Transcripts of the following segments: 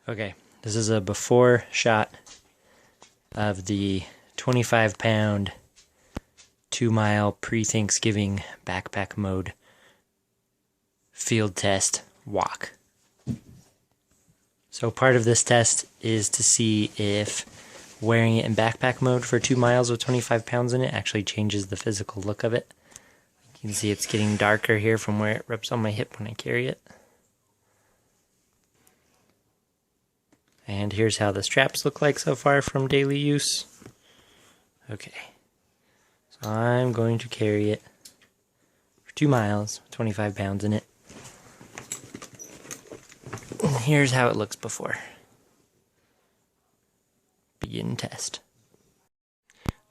Okay, this is a before shot of the 25-pound 2-mile pre-Thanksgiving backpack mode field test walk. So part of this test is to see if wearing it in backpack mode for 2 miles with 25 pounds in it actually changes the physical look of it. You can see it's getting darker here from where it rests on my hip when I carry it. And here's how the straps look like so far from daily use. Okay, so I'm going to carry it for 2 miles, 25 pounds in it. And here's how it looks before. Begin test.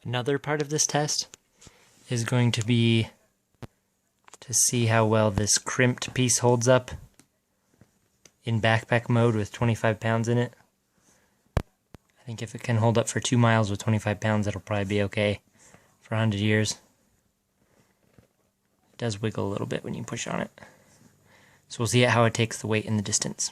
Another part of this test is going to be to see how well this crimped piece holds up in backpack mode with 25 pounds in it. I think if it can hold up for 2 miles with 25 pounds, it'll probably be okay for 100 years. It does wiggle a little bit when you push on it. So we'll see how it takes the weight in the distance.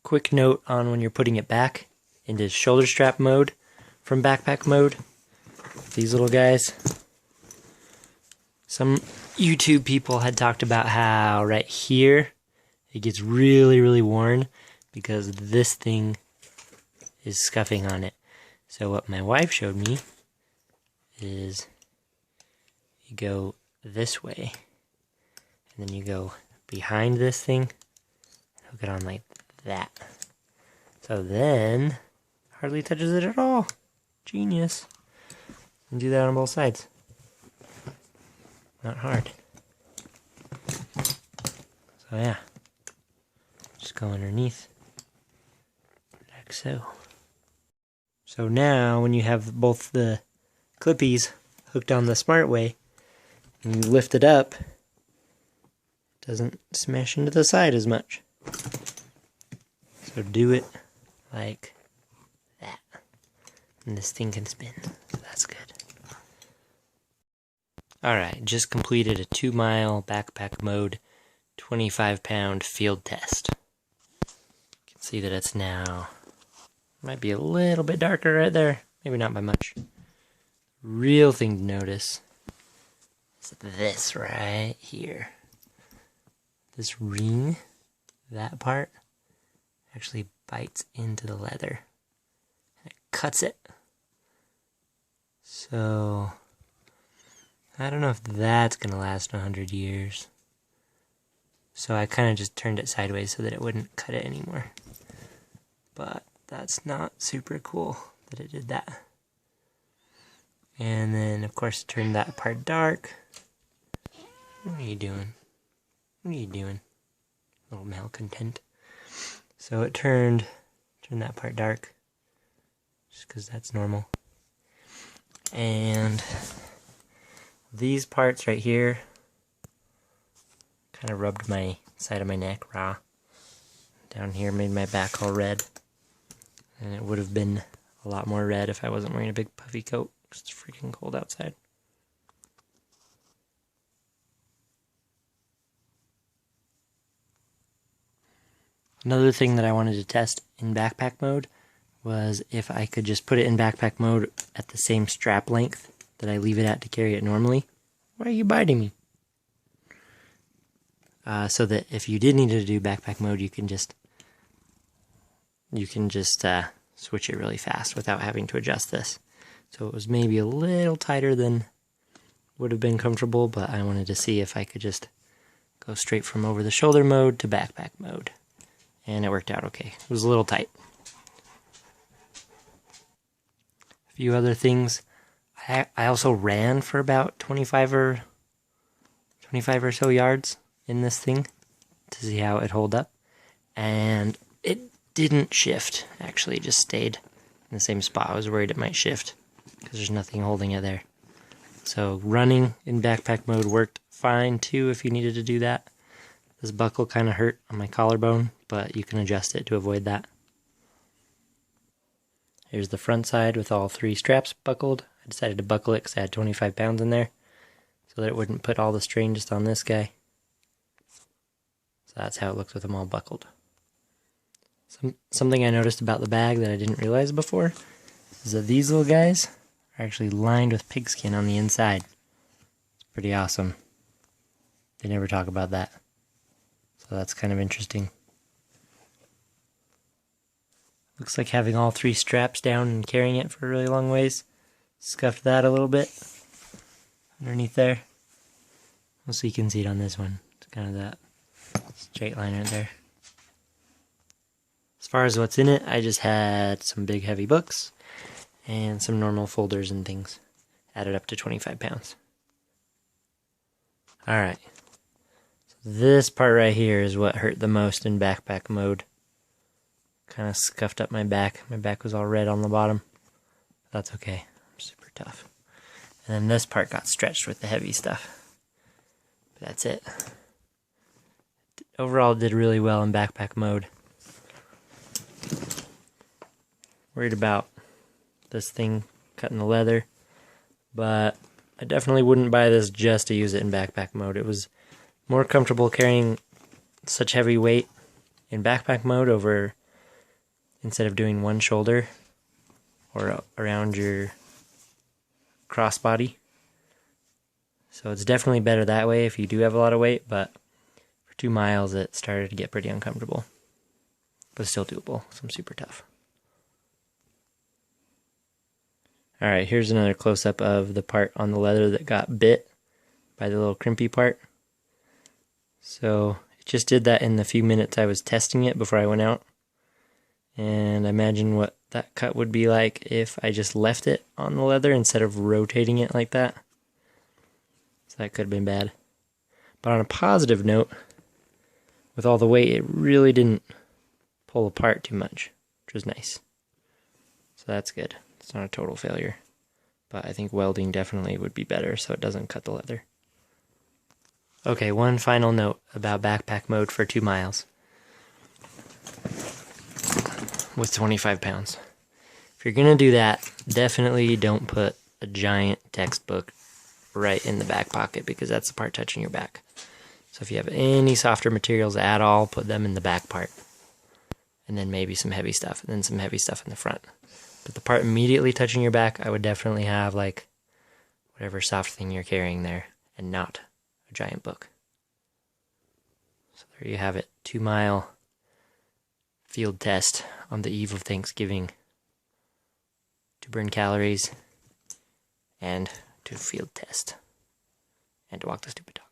Quick note on when you're putting it back into shoulder strap mode from backpack mode. These little guys. Some YouTube people had talked about how right here it gets really, really worn because this thing is scuffing on it. So what my wife showed me is you go this way and then you go behind this thing and hook it on like that. So then hardly touches it at all. Genius. And do that on both sides. Not hard. So yeah, just go underneath like so. So now when you have both the clippies hooked on the smart way and you lift it up, it doesn't smash into the side as much. So do it like that. And this thing can spin, so that's good. Alright, just completed a 2-mile backpack mode 25-pound field test. You can see that it's now, might be a little bit darker right there, maybe not by much. Real thing to notice is this right here. This ring, that part, actually bites into the leather and it cuts it. So I don't know if that's going to last 100 years. So I kind of just turned it sideways so that it wouldn't cut it anymore. But that's not super cool that it did that. And then, of course, turned that part dark. What are you doing? What are you doing? Little malcontent. So it turned that part dark. Just because that's normal. And these parts right here kind of rubbed my side of my neck raw. Down here made my back all red. And it would have been a lot more red if I wasn't wearing a big puffy coat because it's freaking cold outside. Another thing that I wanted to test in backpack mode was if I could just put it in backpack mode at the same strap length that I leave it at to carry it normally. Why are you biting me? So that if you did need to do backpack mode, you can just switch it really fast without having to adjust this. So it was maybe a little tighter than would have been comfortable, but I wanted to see if I could just go straight from over the shoulder mode to backpack mode. And it worked out okay. It was a little tight. A few other things. I also ran for about 25 or so yards in this thing to see how it held up. And it didn't shift, actually. It just stayed in the same spot. I was worried it might shift because there's nothing holding it there. So running in backpack mode worked fine too if you needed to do that. This buckle kind of hurt on my collarbone, but you can adjust it to avoid that. Here's the front side with all 3 straps buckled. I decided to buckle it because I had 25 pounds in there, so that it wouldn't put all the strain just on this guy. So that's how it looks with them all buckled. Something I noticed about the bag that I didn't realize before is that these little guys are actually lined with pigskin on the inside. It's pretty awesome. They never talk about that. So that's kind of interesting. Looks like having all 3 straps down and carrying it for a really long ways scuffed that a little bit underneath there. So you can see it on this one. It's kind of that straight line right there. As far as what's in it, I just had some big heavy books and some normal folders and things. Added up to 25 pounds. Alright. So this part right here is what hurt the most in backpack mode. Kind of scuffed up my back. My back was all red on the bottom. That's okay. I'm super tough. And then this part got stretched with the heavy stuff. But that's it. Overall, it did really well in backpack mode. Worried about this thing cutting the leather, but I definitely wouldn't buy this just to use it in backpack mode. It was more comfortable carrying such heavy weight in backpack mode over instead of doing one shoulder or around your crossbody. So it's definitely better that way if you do have a lot of weight, but for 2 miles it started to get pretty uncomfortable. But still doable, so I'm super tough. Alright, here's another close-up of the part on the leather that got bit by the little crimpy part. So, it just did that in the few minutes I was testing it before I went out. And imagine what that cut would be like if I just left it on the leather instead of rotating it like that. So that could have been bad. But on a positive note, with all the weight, it really didn't pull apart too much, which was nice. So that's good. It's not a total failure. But I think welding definitely would be better so it doesn't cut the leather. Okay, one final note about backpack mode for 2 miles. With 25 pounds. If you're going to do that, definitely don't put a giant textbook right in the back pocket because that's the part touching your back. So if you have any softer materials at all, put them in the back part. And then maybe some heavy stuff, and then some heavy stuff in the front. But the part immediately touching your back, I would definitely have like whatever soft thing you're carrying there, and not a giant book. So there you have it, 2 mile field test on the eve of Thanksgiving to burn calories and to field test and to walk the stupid dog.